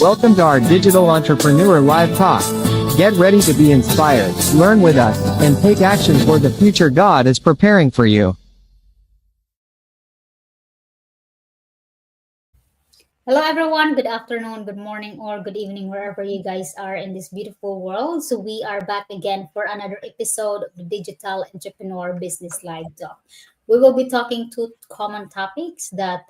Welcome to our Digital Entrepreneur Live Talk. Get ready to be inspired, learn with us, and take action for the future God is preparing for you. Hello, everyone. Good afternoon, good morning, or good evening, wherever you guys are in this beautiful world. So, we are back again for another episode of the Digital Entrepreneur Business Live Talk. We will be talking to common topics that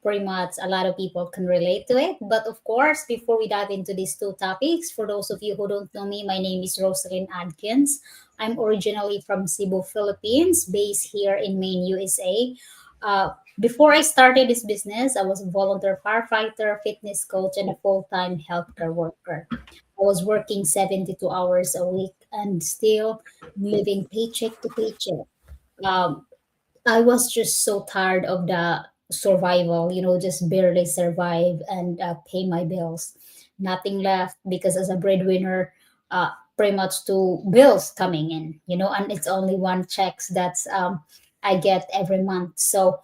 pretty much a lot of people can relate to it. But of course, before we dive into these two topics, for those of you who don't know me, my name is Rosalind Adkins. I'm originally from Cebu, Philippines, based here in Maine, USA. Before I started this business, I was a volunteer firefighter, fitness coach, and a full time healthcare worker. I was working 72 hours a week and still living paycheck to paycheck. Um, I was just so tired of the survival, just barely survive and pay my bills. Nothing left because as a breadwinner, pretty much two bills coming in, and it's only one checks that's I get every month. So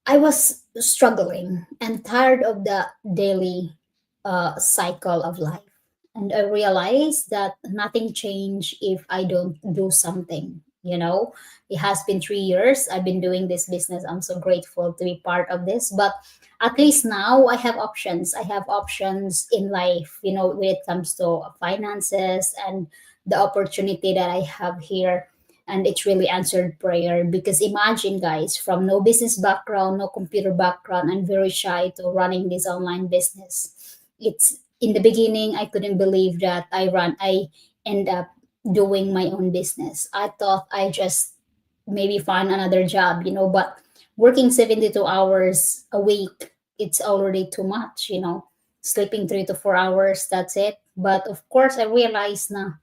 I was struggling and tired of the daily cycle of life. And I realized that nothing changed if I don't do something. It has been 3 years. I've been doing this business. I'm so grateful to be part of this. But at least now I have options. I have options in life, when it comes to finances and the opportunity that I have here, and it's really answered prayer because imagine guys, from no business background, no computer background, and very shy to running this online business. It's in the beginning I couldn't believe that I end up doing my own business. I thought I just maybe find another job, but working 72 hours a week, it's already too much, sleeping 3 to 4 hours, that's it. But of course I realized now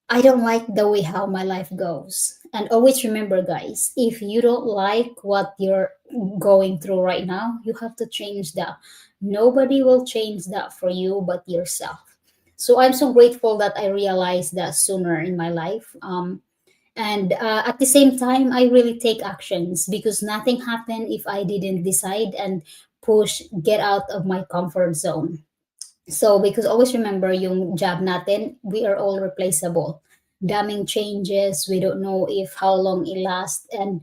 I don't like the way how my life goes. And always remember, guys, if you don't like what you're going through right now, you have to change that. Nobody will change that for you but yourself. So I'm so grateful that I realized that sooner in my life. And at the same time, I really take actions because nothing happened if I didn't decide and push, get out of my comfort zone. So, because always remember yung job natin, we are all replaceable. Daming changes, we don't know if how long it lasts, and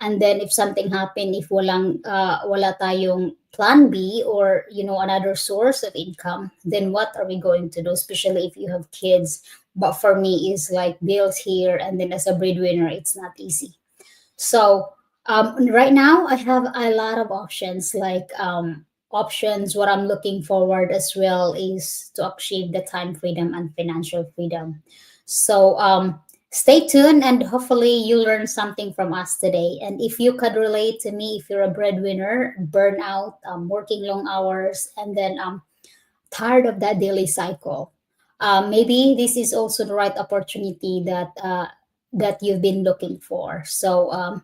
then if something happen, if wala tayong plan B or another source of income, then what are we going to do? Especially if you have kids. But for me, is like bills here, and then as a breadwinner, it's not easy. So right now, I have a lot of options. Like options, what I'm looking forward as well is to achieve the time freedom and financial freedom. So stay tuned, and hopefully you learn something from us today. And if you could relate to me, if you're a breadwinner, burnout, working long hours, and then tired of that daily cycle, maybe this is also the right opportunity that you've been looking for. So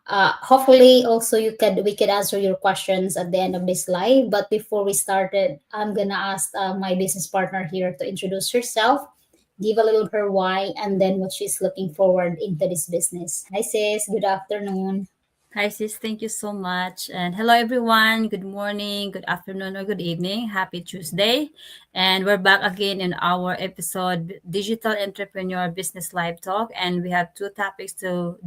hopefully also we could answer your questions at the end of this live. But before we started, I'm gonna ask my business partner here to introduce herself, give a little her why, and then what she's looking forward into this business. Hi sis, good afternoon. Hi, sis. Thank you so much. And hello, everyone. Good morning, good afternoon, or good evening. Happy Tuesday. And we're back again in our episode, Digital Entrepreneur Business Live Talk. And we have two topics to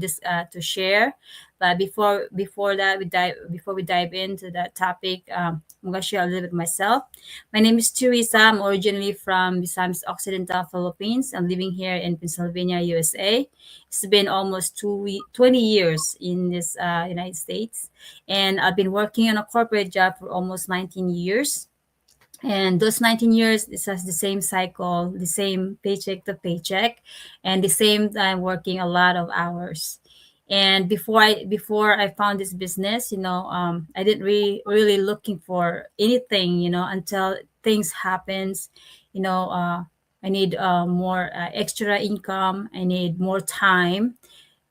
share. But before we dive into that topic, I'm going to share a little bit myself. My name is Teresa. I'm originally from Visayas Occidental, Philippines. I'm living here in Pennsylvania, USA. It's been almost 20 years in this United States. And I've been working on a corporate job for almost 19 years. And those 19 years, it has the same cycle, the same paycheck to paycheck, and the same time working a lot of hours. And before I found this business, I didn't really looking for anything, until things happens. I need more extra income. I need more time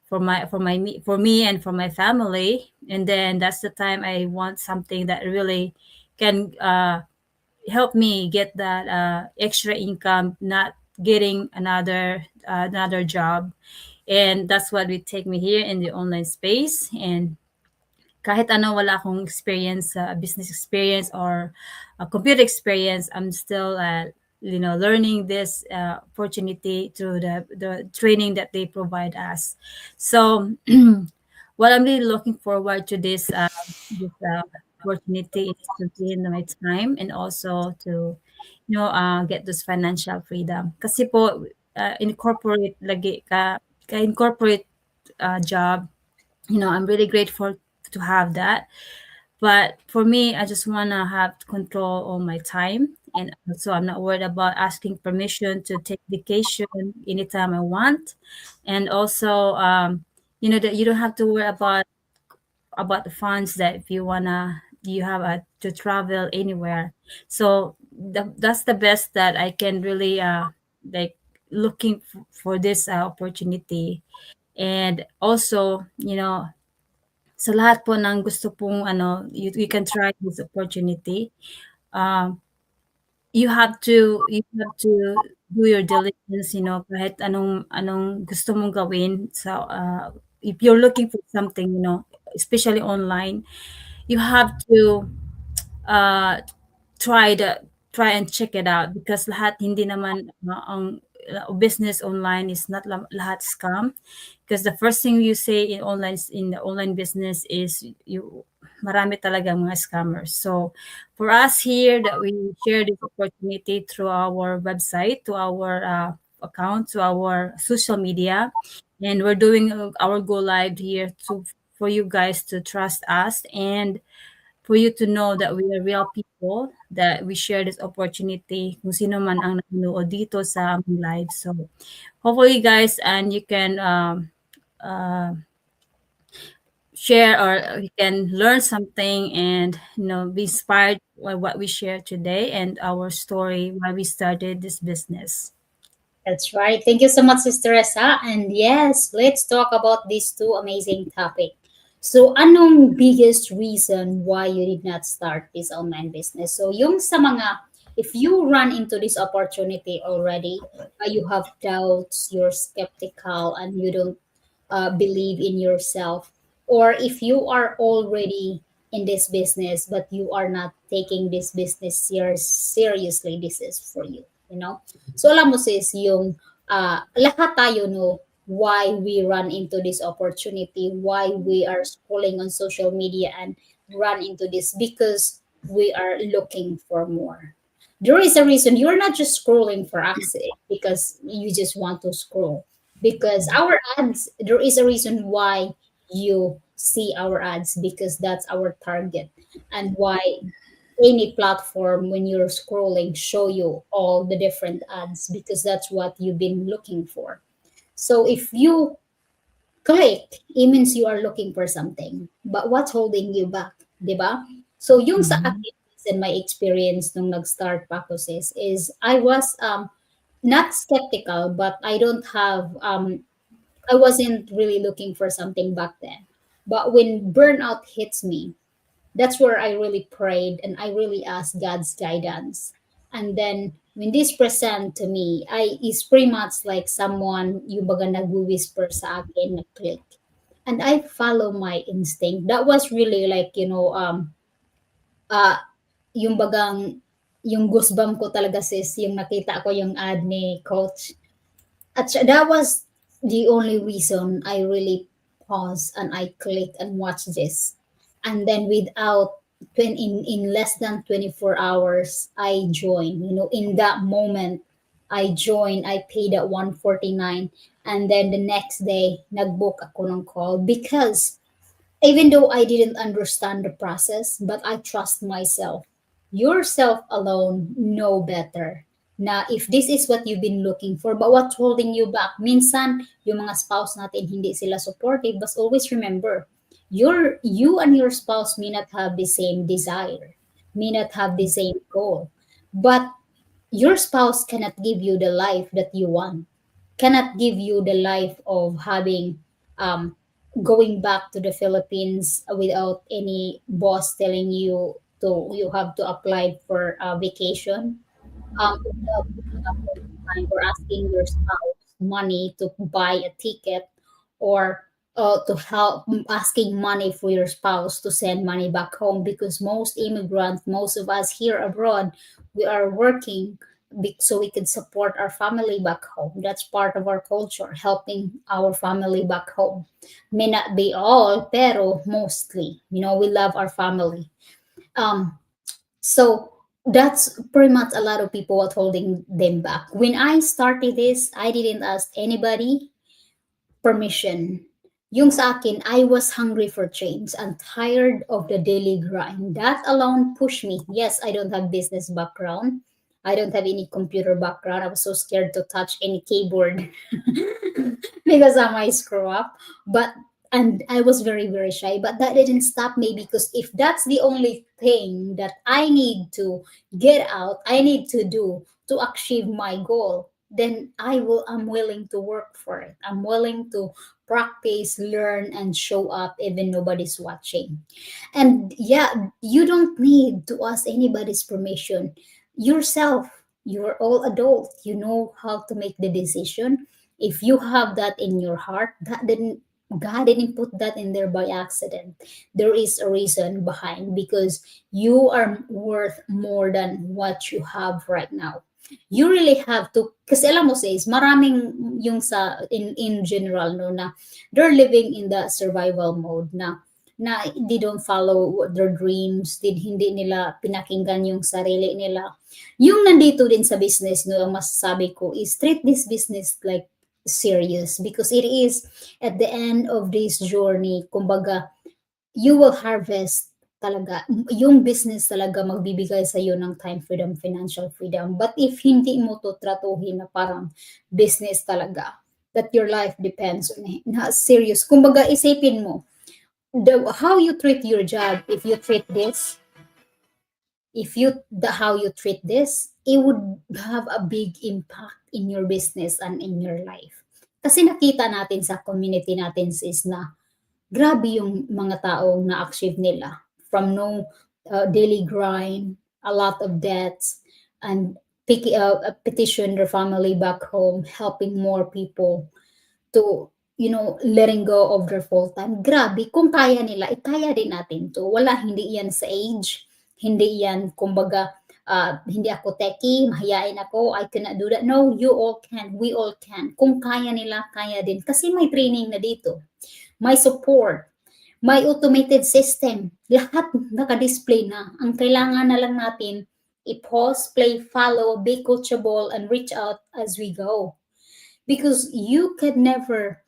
for me and for my family. And then that's the time I want something that really can help me get that extra income, not getting another job. And that's what will take me here in the online space. And kahit ano wala akong experience, business experience or computer experience, I'm still learning this opportunity through the training that they provide us. So what I'm really looking forward to this opportunity is to gain my time and also to get this financial freedom. Kasi po in corporate lagi ka in corporate job, I'm really grateful to have that. But for me, I just want to have control on my time. And so I'm not worried about asking permission to take vacation anytime I want. And also, that you don't have to worry about the funds that if you have to travel anywhere. So that's the best that I can really like looking for this opportunity. And also, sa lahat po ng gusto pong you can try this opportunity. Um, you have to do your diligence, kahit anong gusto mong gawin. So if you're looking for something, especially online, you have to uh, try the try and check it out because lahat hindi naman ang business online is not lahat scam, because the first thing you say in the online business is you marami talaga mga scammers. So for us here that we share this opportunity through our website, to our account, to our social media, and we're doing our go live here to for you guys to trust us and for you to know that we are real people, that we share this opportunity kung sino man ang nanonood dito sa aming live. So hopefully guys, and you can uh, share or you can learn something and be inspired by what we share today and our story why we started this business. That's right. Thank you so much, Sister Esa. And yes, let's talk about these two amazing topic. So, anong biggest reason why you did not start this online business? So, yung sa mga, if you run into this opportunity already, you have doubts, you're skeptical, and you don't believe in yourself, or if you are already in this business but you are not taking this business seriously, this is for you. So alam mo sis, yung lahat tayo know why we run into this opportunity, why we are scrolling on social media and run into this, because we are looking for more. There is a reason you're not just scrolling for accident because you just want to scroll, because our ads, there is a reason why you see our ads, because that's our target, and why any platform when you're scrolling show you all the different ads, because that's what you've been looking for. So if you click, it means you are looking for something. But what's holding you back? Diba? So yung sa Mhm. akin, in my experience nung nag-start pa ako sis, is I was not skeptical, but I wasn't really looking for something back then. But when burnout hits me, that's where I really prayed and I really asked God's guidance. And then when this present to me, I is pretty much like someone yung baga nag-whisper sa akin, nag-click. And I follow my instinct. That was really like, uh, yung bagang, yung goosebump ko talaga sis, yung nakita ko yung ad ni coach. That was the only reason I really pause and I click and watch this. And then in less than 24 hours, I joined. In that moment, I joined. I paid at 149, and then the next day, nagbook ako ng call, because even though I didn't understand the process, but I trust myself. Yourself alone know better na if this is what you've been looking for, but what's holding you back? Minsan, yung mga spouse natin, hindi sila supportive, but always remember, you and your spouse may not have the same desire, may not have the same goal, but your spouse cannot give you the life that you want, cannot give you the life of having going back to the Philippines without any boss telling you you have to apply for a vacation, without putting up with time or asking your spouse money to buy a ticket, or to help asking money for your spouse to send money back home, because most immigrants, most of us here abroad, we are working so we can support our family back home. That's part of our culture, helping our family back home. May not be all, pero mostly, we love our family. So that's pretty much a lot of people what holding them back. When I started this, I didn't ask anybody permission. Yung sa akin, I was hungry for change and tired of the daily grind. That alone pushed me. Yes, I don't have business background. I don't have any computer background. I was so scared to touch any keyboard because I might screw up. But and I was very, very shy. But that didn't stop me, because if that's the only thing that I need to get out, I need to do to achieve my goal, then I'm willing to work for it. I'm willing to practice, learn, and show up even nobody's watching. And yeah, you don't need to ask anybody's permission. Yourself, you're all adult. You know how to make the decision. If you have that in your heart, that didn't God didn't put that in there by accident. There is a reason behind, because you are worth more than what you have right now. You really have to, kasi alam mo sis, maraming yung sa in general, no, na they're living in the survival mode, na they don't follow their dreams, hindi nila pinakinggan yung sarili nila. Yung nandito din sa business, no, ang masasabi ko is treat this business like serious, because it is at the end of this journey, kumbaga, you will harvest talaga. Yung business talaga magbibigay sa iyo ng time freedom, financial freedom. But if hindi mo to tratuhin na parang business talaga, that your life depends on it, na serious. Kumbaga, isipin mo, how you treat your job, how you treat this, it would have a big impact in your business and in your life. Kasi nakita natin sa community natin sis na grabe yung mga taong na-achieve nila from no daily grind, a lot of debts, and petition their family back home, helping more people to, letting go of their full time. Grabe, kung kaya nila, kaya din natin to. Wala, hindi yan sa age, hindi yan, kumbaga, hindi ako techie, mahihain ako, I cannot do that. No, you all can, we all can. Kung kaya nila, kaya din. Kasi may training na dito, may support, may automated system. Lahat naka-display na. Ang kailangan na lang natin, i-pause, play, follow, be coachable, and reach out as we go. Because you can never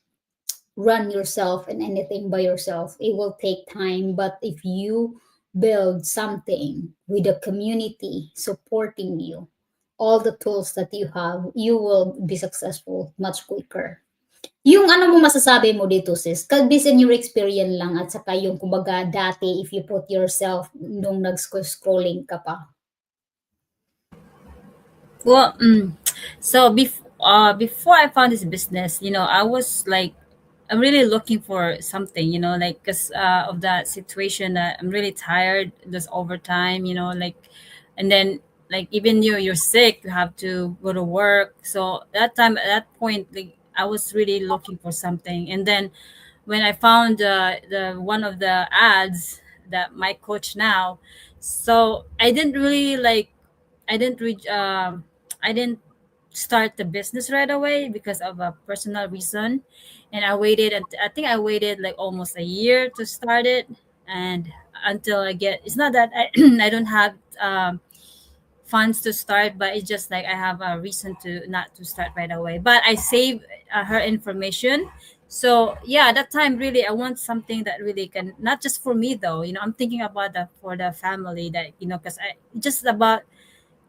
run yourself and anything by yourself. It will take time. But if you build something with a community supporting you, all the tools that you have, you will be successful much quicker. Yung ano mo masasabi mo dito sis? Based on your experience lang, at saka yung kumbaga dati, if you put yourself nung nag-scrolling ka pa. Well, so before I found this business, I was like, I'm really looking for something, like because of that situation that I'm really tired. There's overtime, like, and then like even you're sick, you have to go to work. So that time, at that point, like I was really looking for something, and then when I found the one of the ads that my coach now, so I didn't really like, I didn't reach, I didn't start the business right away because of a personal reason, and I waited. And I think I waited like almost a year to start it, and until I get. It's not that I I don't have funds to start, but it's just like I have a reason to not to start right away. But I save her information. So yeah, at that time really I want something that really can, not just for me though. I'm thinking about that for the family, that because I just about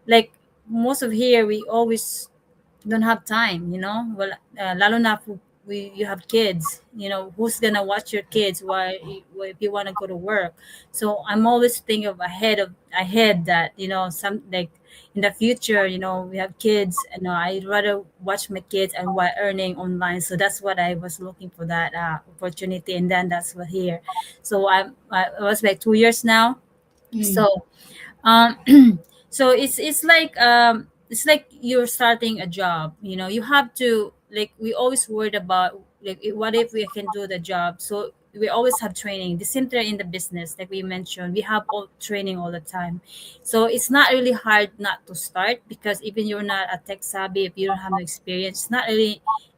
like most of here we always don't have time. Well, lalo na you have kids, who's gonna watch your kids while if you want to go to work. So I'm always thinking of ahead that some like in the future, we have kids, and I'd rather watch my kids and while earning online. So that's what I was looking for, that opportunity, and then that's what here. So I was like 2 years now. Mm. So um so it's like you're starting a job. You have to, like, we always worried about what if we can do the job? So we always have training. The same thing in the business, like we mentioned, we have all training all the time. So it's not really hard not to start, because even you're not a tech savvy, if you don't have no experience,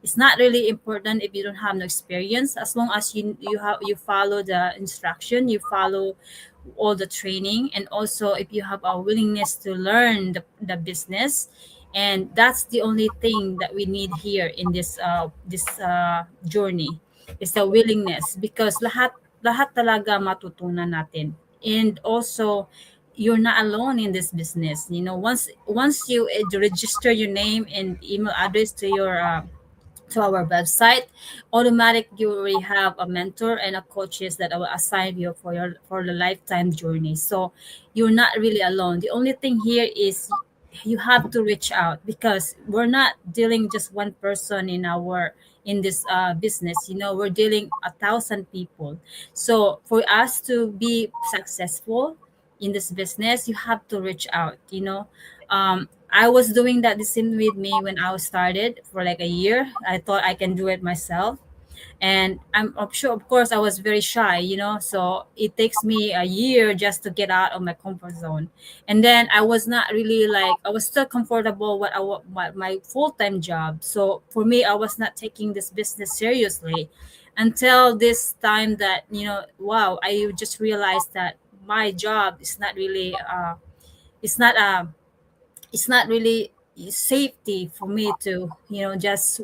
it's not really important if you don't have no experience. As long as you follow the instruction, you follow all the training, and also if you have a willingness to learn the business, and that's the only thing that we need here in this journey, is the willingness, because lahat talaga matutunan natin. And also, you're not alone in this business. Once you register your name and email address to our website, automatic you already have a mentor and a coaches that will assign you for the lifetime journey. So you're not really alone. The only thing here is you have to reach out, because we're not dealing just one person in this business. We're dealing 1,000 people. So for us to be successful in this business, you have to reach out. I was doing that the same with me when I was started for like a year. I thought I can do it myself. And I'm sure, of course, I was very shy, so it takes me a year just to get out of my comfort zone. And then I was not really like, I was still comfortable with my full-time job. So for me, I was not taking this business seriously until this time that, wow, I just realized that my job is not really, it's not a it's not really safety for me to just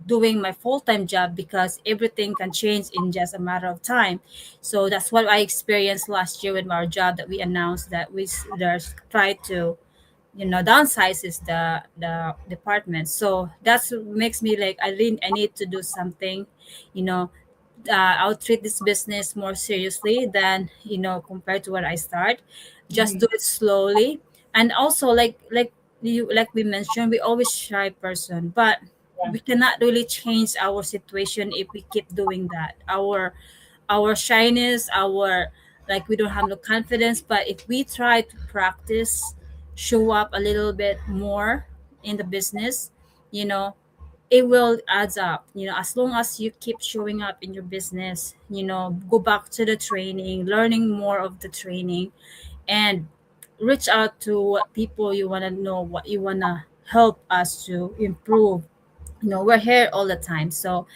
doing my full-time job, because everything can change in just a matter of time. So that's what I experienced last year with our job, that we announced that there's try to downsizes the department. So that's what makes me like, I need to do something. you know I'll treat this business more seriously than compared to when I start. Just Mhm. do it slowly. And also, like we mentioned, we always shy person, but Yeah. we cannot really change our situation if we keep doing that. Our shyness, our, like, we don't have no confidence. But if we try to practice, show up a little bit more in the business, you know it will adds up. As long as you keep showing up in your business, go back to the training, learning more of the training, and reach out to what people you want to know, what you want to help us to improve. We're here all the time. So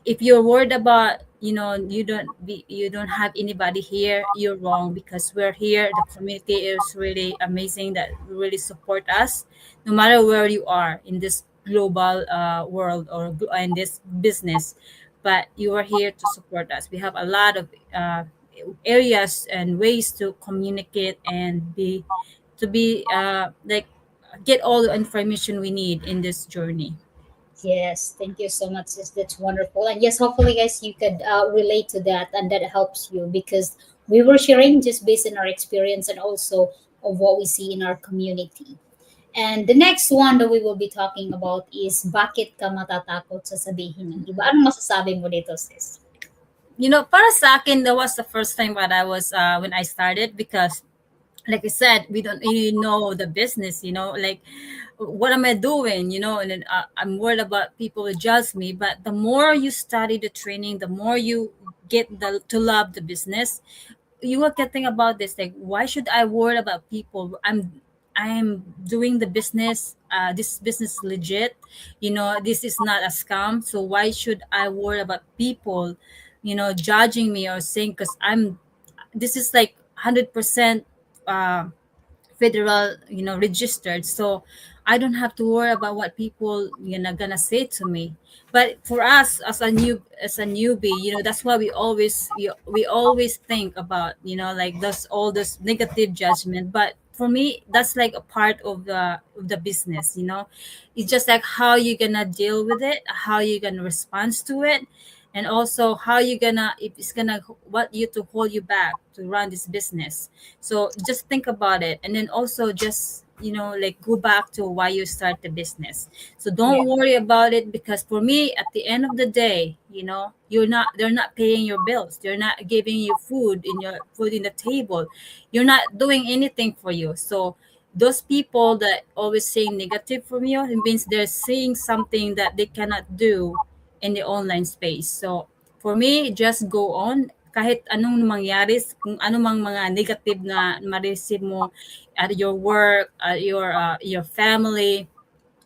if you're worried about, you don't have anybody here, you're wrong, because we're here. The community is really amazing, that really support us no matter where you are in this global world, or in this business. But you are here to support us. We have a lot of areas and ways to communicate, and like, get all the information we need in this journey. Yes, thank you so much, sis. That's wonderful. And yes, hopefully, guys, you could relate to that, and that helps you, because we were sharing just based on our experience and also of what we see in our community. And the next one that we will be talking about is bakit ka matatakot sa sabihin ng iba? Anong masasabi mo dito, sis? Para sa akin, that was the first time when I started, because like I said, we don't really know the business, like, what am I doing, and then I'm worried about people will judge me. But the more you study the training, the more you get to love the business. You were getting about this, like, why should I worry about people? I'm doing the business. This business is legit. This is not a scam. So why should I worry about people, judging me or saying, because this is like 100% uh, federal, registered. So I don't have to worry about what people gonna say to me. But for us, as a newbie, that's why we always think about, like, those all this negative judgment. But for me, that's like a part of the business. It's just like how you gonna deal with it, how you gonna respond to it, and also how you gonna, if it's gonna what you to hold you back to run this business. So just think about it, and then also just, like, go back to why you start the business. So Yeah. don't worry about it, because for me, at the end of the day, they're not paying your bills, they're not giving you food in the table, you're not doing anything for you. So those people that always saying negative from you, it means they're saying something that they cannot do in the online space. So for me, just go on kahit anong mangyari, kung ano mang mga negative na ma-receive mo at your work, your family,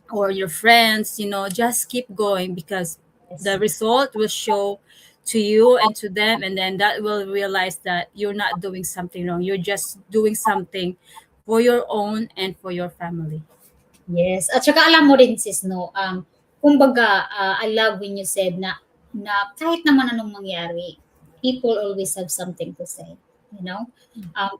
or your friends, just keep going because Yes. the result will show to you and to them, and then that will realize that you're not doing something wrong. You're just doing something for your own and for your family. Yes. At saka alam mo rin sis, no, kumbaga, I love when you said na kahit naman anong mangyari, people always have something to say, you know,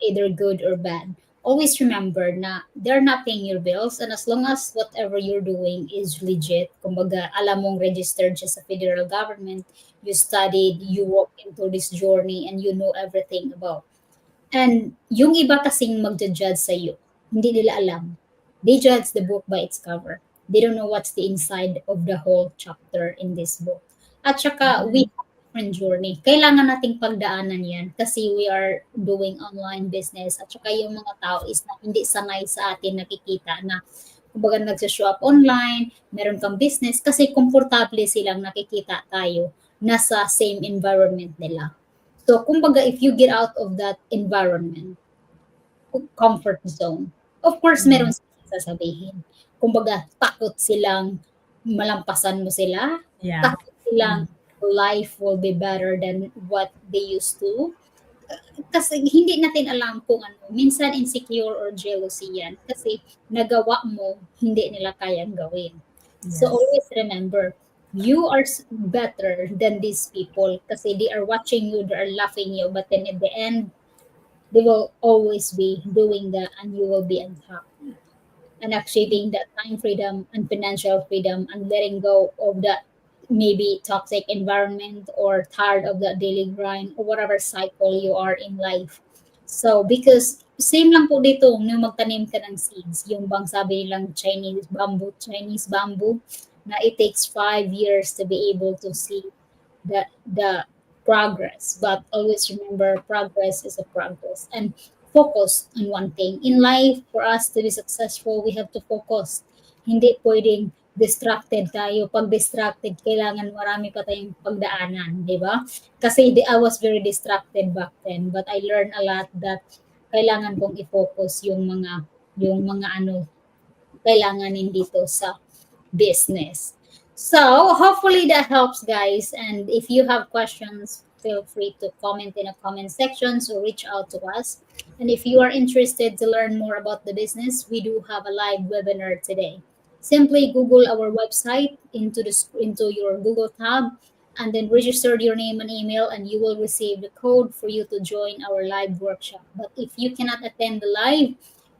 either good or bad. Always remember na they're not paying your bills, and as long as whatever you're doing is legit, kumbaga, alam mong registered siya sa federal government, you studied, you walk into this journey, and you know everything about. And yung iba kasing magja-judge sa'yo, hindi nila alam. They judge the book by its cover. They don't know what's the inside of the whole chapter in this book. At saka, we have a different journey. Kailangan nating pagdaanan yan kasi we are doing online business. At saka yung mga tao is na hindi sanay sa atin nakikita na kumbaga nagsashow up online, meron kang business kasi komportable silang nakikita tayo nasa same environment nila. So, kumbaga, if you get out of that environment, comfort zone, of course, meron silang sasabihin. Kumbaga, takot silang malampasan mo sila. Yeah. Takot silang life will be better than what they used to. Kasi hindi natin alam kung ano. Minsan insecure or jealousy yan. Kasi nagawa mo, hindi nila kayang gawin. So Yes. always remember, you are better than these people kasi they are watching you, they are laughing you, but then at the end, they will always be doing that and you will be on top. And achieving that time freedom and financial freedom and letting go of that maybe toxic environment or tired of that daily grind or whatever cycle you are in life. So, because same lang po dito, nung magtanim ka ng seeds, yung bang sabi nilang Chinese bamboo, na it takes 5 years to be able to see the progress. But always remember, progress is a progress. And focus on one thing. In life, for us to be successful, we have to focus. Hindi pwedeng distracted tayo. Pag distracted, kailangan marami pa tayong pagdaanan, di ba? Kasi I was very distracted back then, but I learned a lot that kailangan kong i-focus yung mga ano kailanganin dito sa business. So hopefully that helps, guys. And if you have questions, feel free to comment in the comment sections or reach out to us. And if you are interested to learn more about the business, we do have a live webinar today. Simply Google our website into your Google tab and then register your name and email and you will receive the code for you to join our live workshop. But if you cannot attend the live,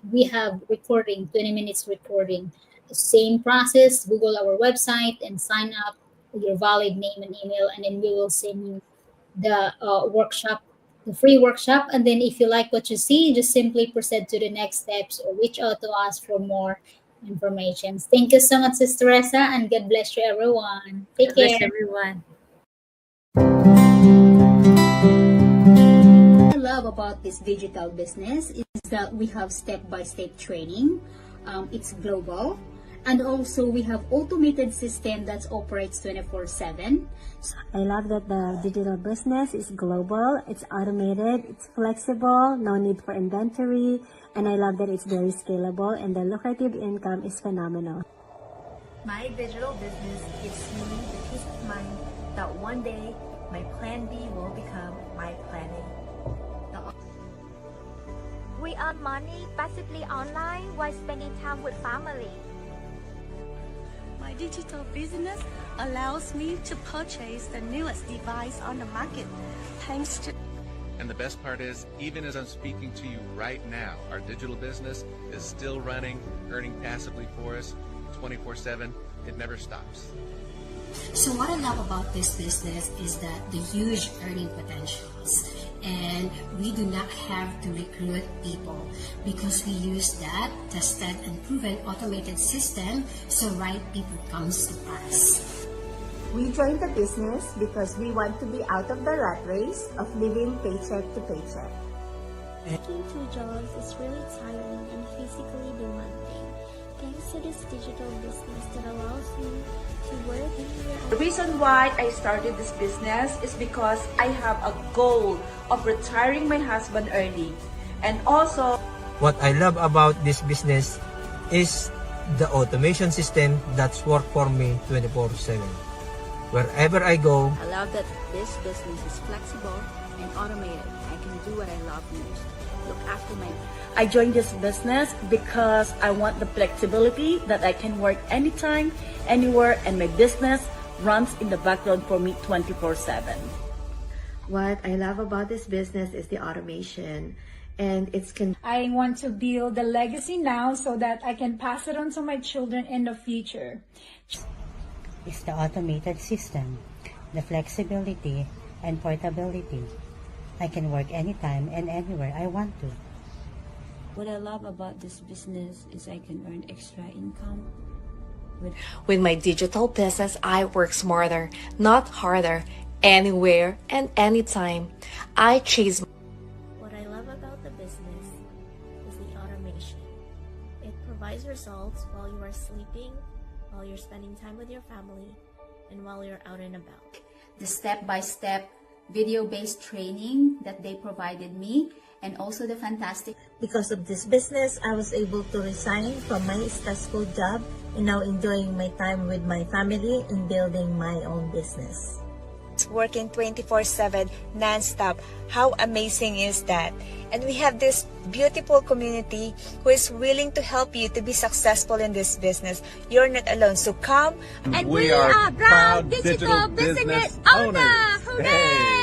we have recording, 20 minutes recording. Same process, Google our website and sign up with your valid name and email, and then we will send you the workshop, the free workshop. And then if you like what you see, just simply proceed to the next steps or reach out to us for more information. Thank you so much, Sister Teresa, and God bless you, everyone. Take Bless care. everyone. I love about this digital business is that we have step-by-step training. It's global, and also we have automated system that operates 24/7. I love that the digital business is global, it's automated, it's flexible, no need for inventory, and I love that it's very scalable and the lucrative income is phenomenal. My digital business gives me the peace of mind that one day my plan B will become my plan A. We earn money passively online while spending time with family. My digital business allows me to purchase the newest device on the market, thanks to. And the best part is, even as I'm speaking to you right now, our digital business is still running, earning passively for us 24/7. It never stops. So what I love about this business is that the huge earning potentials. And we do not have to recruit people because we use that tested and proven automated system, so right people comes to us. We joined the business because we want to be out of the rat race of living paycheck to paycheck. Working two jobs is really tiring and physically demanding. thanks to this digital business that allows me to work anywhere. The reason why I started this business is because I have a goal of retiring my husband early. And also, what I love about this business is the automation system that's worked for me 24/7. Wherever I go, I love that this business is flexible and automated. I can do what I love most. Look after my... I joined this business because I want the flexibility that I can work anytime, anywhere, and my business runs in the background for me 24/7. What I love about this business is the automation, and I want to build a legacy now so that I can pass it on to my children in the future. It's the automated system, the flexibility and portability. I can work anytime and anywhere I want to. What I love about this business is I can earn extra income. With my digital business, I work smarter, not harder, anywhere and anytime. I chase. What I love about the business is the automation. It provides results while you are sleeping, while you're spending time with your family, and while you're out and about. The step-by-step video-based training that they provided me, and also the fantastic... Because of this business, I was able to resign from my stressful job and now enjoying my time with my family and building my own business. Working 24/7 non-stop. How amazing is that? And we have this beautiful community who is willing to help you to be successful in this business. You're not alone, so come. And we are proud digital business owners. Hooray!